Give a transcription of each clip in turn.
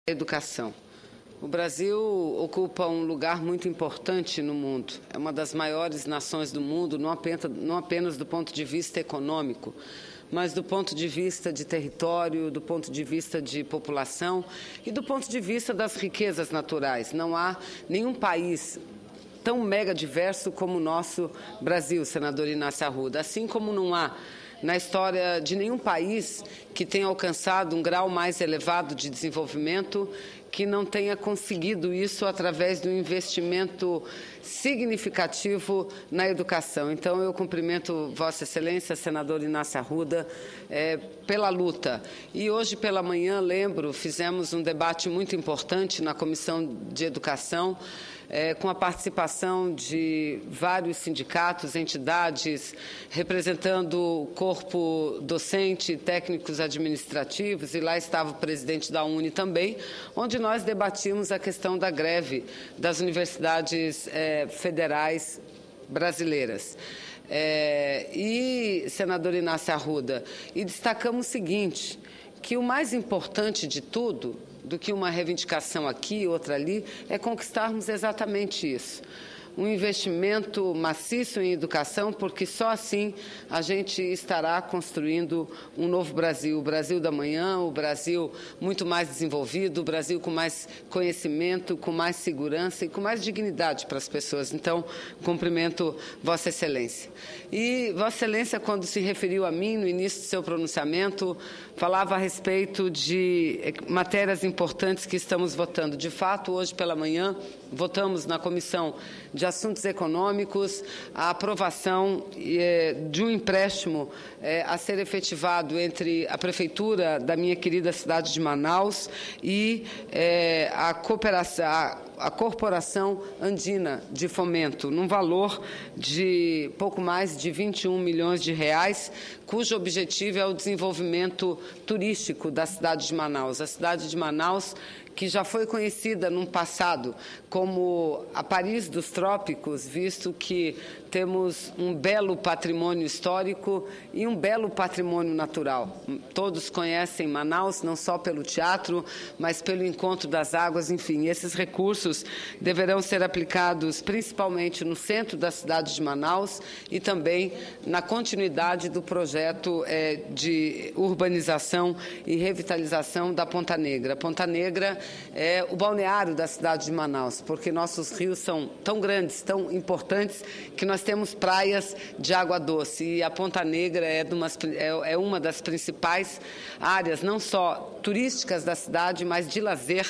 Educação. O Brasil ocupa um lugar muito importante no mundo. É uma das maiores nações do mundo, não apenas do ponto de vista econômico, mas do ponto de vista de território, do ponto de vista de população e do ponto de vista das riquezas naturais. Não há nenhum país tão mega diverso como o nosso Brasil, senador Inácio Arruda, assim como não há na história de nenhum país que tenha alcançado um grau mais elevado de desenvolvimento que não tenha conseguido isso através do investimento significativo na educação. Então, eu cumprimento Vossa Excelência, senador Inácio Arruda, pela luta. E hoje pela manhã, fizemos um debate muito importante na Comissão de Educação, com a participação de vários sindicatos, entidades, representando o corpo docente, técnicos administrativos, e lá estava o presidente da UNE também, onde nós debatimos a questão da greve das universidades federais brasileiras. Senador Inácio Arruda, e destacamos o seguinte, que o mais importante de tudo, do que uma reivindicação aqui, outra ali, é conquistarmos exatamente isso. Um investimento maciço em educação, porque só assim a gente estará construindo um novo Brasil, o Brasil da manhã, o Brasil muito mais desenvolvido, o Brasil com mais conhecimento, com mais segurança e com mais dignidade para as pessoas. Então, cumprimento Vossa Excelência. E Vossa Excelência, quando se referiu a mim no início do seu pronunciamento, falava a respeito de matérias importantes que estamos votando. De fato, hoje pela manhã, votamos na Comissão de Assuntos Econômicos a aprovação de um empréstimo a ser efetivado entre a Prefeitura da minha querida cidade de Manaus e a Corporação Andina de Fomento, num valor de pouco mais de 21 milhões de reais, cujo objetivo é o desenvolvimento turístico da cidade de Manaus. A cidade de Manaus, que já foi conhecida no passado como a Paris dos trópicos, visto que temos um belo patrimônio histórico e um belo patrimônio natural. Todos conhecem Manaus, não só pelo teatro, mas pelo encontro das águas, enfim. Esses recursos deverão ser aplicados principalmente no centro da cidade de Manaus e também na continuidade do projeto de urbanização e revitalização da Ponta Negra. Ponta Negra é o balneário da cidade de Manaus, porque nossos rios são tão grandes, tão importantes, que nós temos praias de água doce. E a Ponta Negra é uma das principais áreas, não só turísticas da cidade, mas de lazer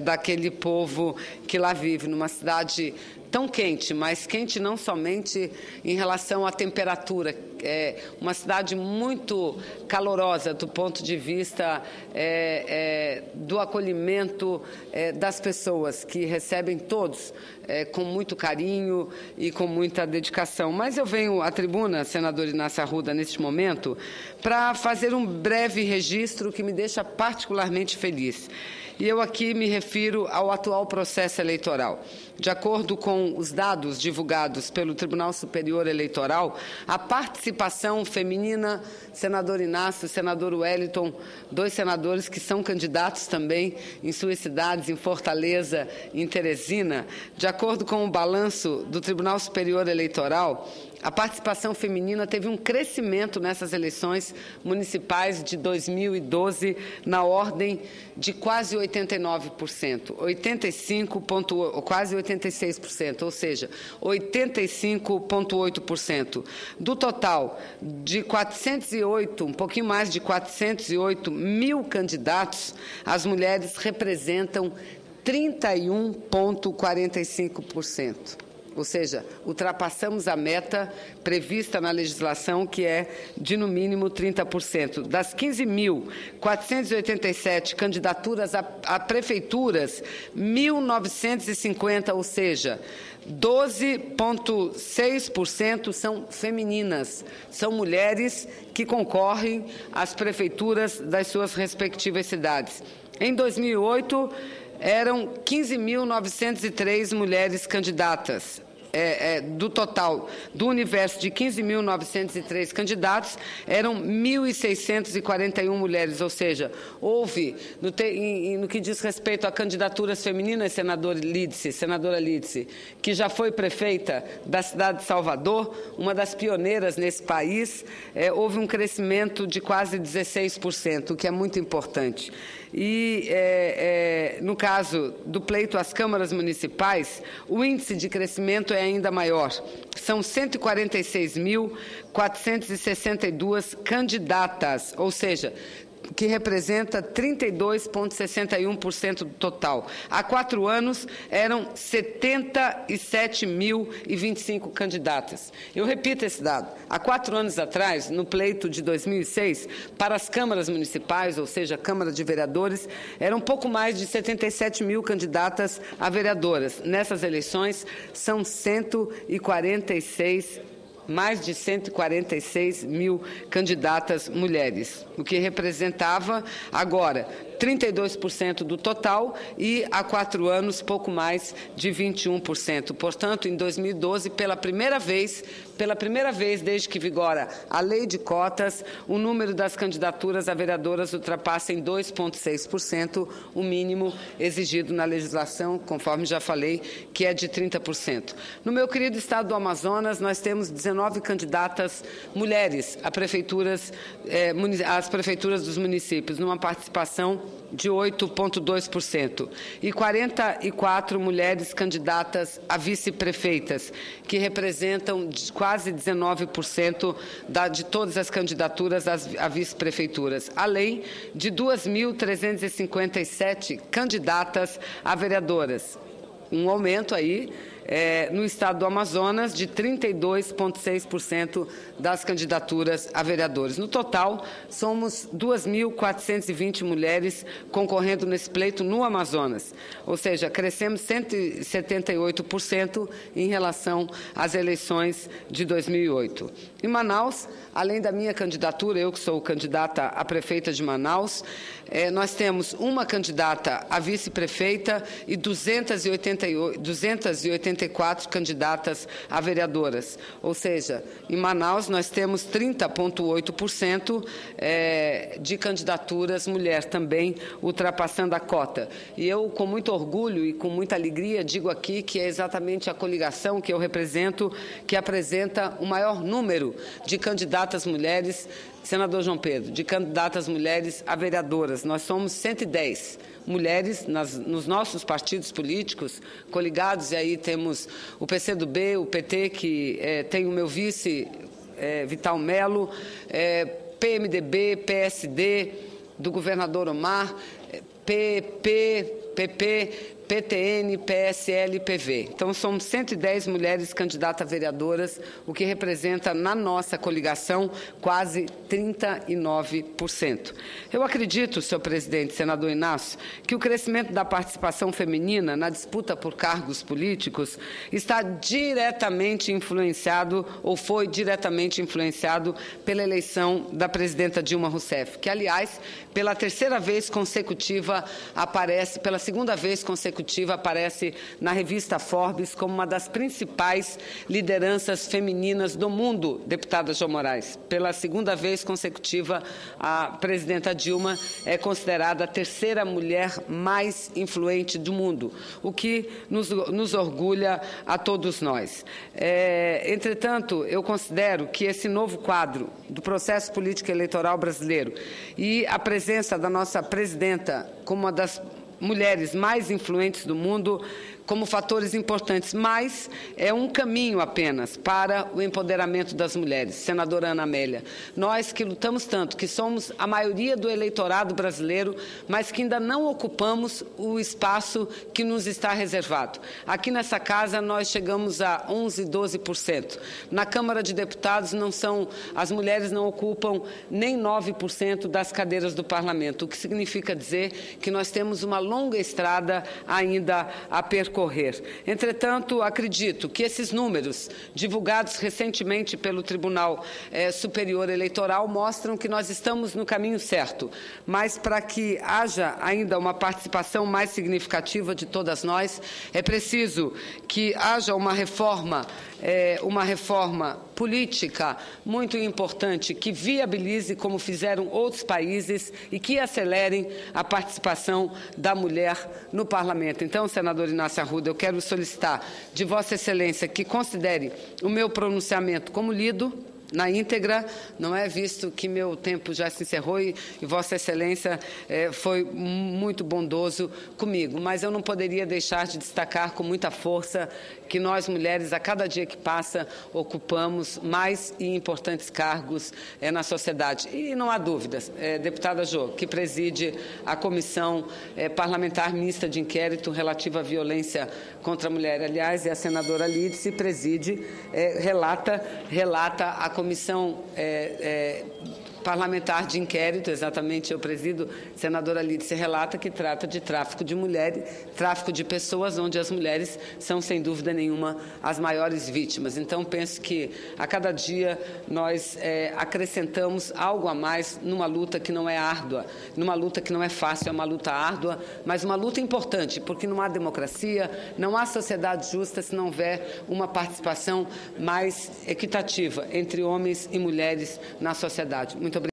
daquele povo que lá vive, numa cidade tão quente, mas quente não somente em relação à temperatura, é uma cidade muito calorosa do ponto de vista do acolhimento das pessoas, que recebem todos com muito carinho e com muita dedicação. Mas eu venho à tribuna, senador Inácio Arruda, neste momento, para fazer um breve registro que me deixa particularmente feliz. E eu aqui me refiro ao atual processo eleitoral. De acordo com os dados divulgados pelo Tribunal Superior Eleitoral, a participação feminina, senador Inácio, senador Wellington, dois senadores que são candidatos também em suas cidades, em Fortaleza e em Teresina, de acordo com o balanço do Tribunal Superior Eleitoral, a participação feminina teve um crescimento nessas eleições municipais de 2012 na ordem de quase 89%, quase 86%, ou seja, 85,8%. Do total de 408, um pouquinho mais de 408 mil candidatos, as mulheres representam 31,45%. Ou seja, ultrapassamos a meta prevista na legislação, que é de, no mínimo, 30%. Das 15.487 candidaturas a prefeituras, 1.950, ou seja, 12,6% são femininas. São mulheres que concorrem às prefeituras das suas respectivas cidades. Em 2008, eram 15.903 mulheres candidatas. do total do universo de 15.903 candidatos, eram 1.641 mulheres, ou seja, houve, no que diz respeito a candidaturas femininas, senadora Lídice, que já foi prefeita da cidade de Salvador, uma das pioneiras nesse país, houve um crescimento de quase 16%, o que é muito importante. E, no caso do pleito às câmaras municipais, o índice de crescimento é ainda maior. São 146.462 candidatas, ou seja, que representa 32,61% do total. Há 4 anos, eram 77.025 candidatas. Eu repito esse dado. Há 4 anos atrás, no pleito de 2006, para as câmaras municipais, ou seja, a Câmara de Vereadores, eram pouco mais de 77 mil candidatas a vereadoras. Nessas eleições, são mais de 146 mil candidatas mulheres, o que representava, agora, 32% do total e, há 4 anos, pouco mais de 21%. Portanto, em 2012, pela primeira vez desde que vigora a lei de cotas, o número das candidaturas a vereadoras ultrapassa em 2,6% o mínimo exigido na legislação, conforme já falei, que é de 30%. No meu querido estado do Amazonas, nós temos 19 candidatas mulheres a às prefeituras dos municípios, numa participação de 8,2%, e 44 mulheres candidatas a vice-prefeitas, que representam quase 19% de todas as candidaturas a vice-prefeituras, além de 2.357 candidatas a vereadoras. Um aumento aí no estado do Amazonas de 32,6% das candidaturas a vereadores. No total, somos 2.420 mulheres concorrendo nesse pleito no Amazonas, ou seja, crescemos 178% em relação às eleições de 2008. Em Manaus, além da minha candidatura, eu que sou candidata a prefeita de Manaus, nós temos uma candidata a vice-prefeita e 284 candidatas a vereadoras. Ou seja, em Manaus nós temos 30,8% de candidaturas mulher também, ultrapassando a cota. E eu, com muito orgulho e com muita alegria, digo aqui que é exatamente a coligação que eu represento que apresenta o maior número de candidatas mulheres, senador João Pedro, de candidatas mulheres a vereadoras. Nós somos 110 mulheres nos nossos partidos políticos coligados, e aí temos o PCdoB, o PT, que tem o meu vice, Vital Melo, PMDB, PSD, do governador Omar, PP, PTN, PSL e PV. Então, somos 110 mulheres candidatas a vereadoras, o que representa, na nossa coligação, quase 39%. Eu acredito, senhor presidente, senador Inácio, que o crescimento da participação feminina na disputa por cargos políticos está diretamente influenciado, ou foi diretamente influenciado, pela eleição da presidenta Dilma Rousseff, que, aliás, pela segunda vez consecutiva, aparece na revista Forbes como uma das principais lideranças femininas do mundo, deputada Jo Moraes. Pela segunda vez consecutiva, a presidenta Dilma é considerada a 3ª mulher mais influente do mundo, o que nos orgulha a todos nós. Entretanto, eu considero que esse novo quadro do processo político eleitoral brasileiro e a presença da nossa presidenta como uma das mulheres mais influentes do mundo como fatores importantes, mas é um caminho apenas para o empoderamento das mulheres. Senadora Ana Amélia, nós que lutamos tanto, que somos a maioria do eleitorado brasileiro, mas que ainda não ocupamos o espaço que nos está reservado. Aqui nessa casa nós chegamos a 11%, 12%. Na Câmara de Deputados as mulheres não ocupam nem 9% das cadeiras do Parlamento, o que significa dizer que nós temos uma longa estrada ainda a percorrer. percorrer. Entretanto, acredito que esses números, divulgados recentemente pelo Tribunal Superior Eleitoral, mostram que nós estamos no caminho certo. Mas, para que haja ainda uma participação mais significativa de todas nós, é preciso que haja uma reforma política muito importante que viabilize, como fizeram outros países, e que acelerem a participação da mulher no Parlamento. Então, senador Inácio Arruda, eu quero solicitar de Vossa Excelência que considere o meu pronunciamento como lido na íntegra, não é, visto que meu tempo já se encerrou e Vossa Excelência foi muito bondoso comigo, mas eu não poderia deixar de destacar com muita força que nós, mulheres, a cada dia que passa, ocupamos mais e importantes cargos na sociedade. E não há dúvidas, deputada Jô, que preside a Comissão Parlamentar Mista de Inquérito relativa à violência contra a mulher. Aliás, a senadora Lídice preside, relata a Comissão Parlamentar de Inquérito, exatamente eu presido, senadora Lídice relata que trata de tráfico de mulheres, tráfico de pessoas, onde as mulheres são, sem dúvida nenhuma, as maiores vítimas. Então, penso que a cada dia nós acrescentamos algo a mais numa luta que não é árdua, numa luta que não é fácil, é uma luta árdua, mas uma luta importante, porque não há democracia, não há sociedade justa se não houver uma participação mais equitativa entre homens e mulheres na sociedade. Muito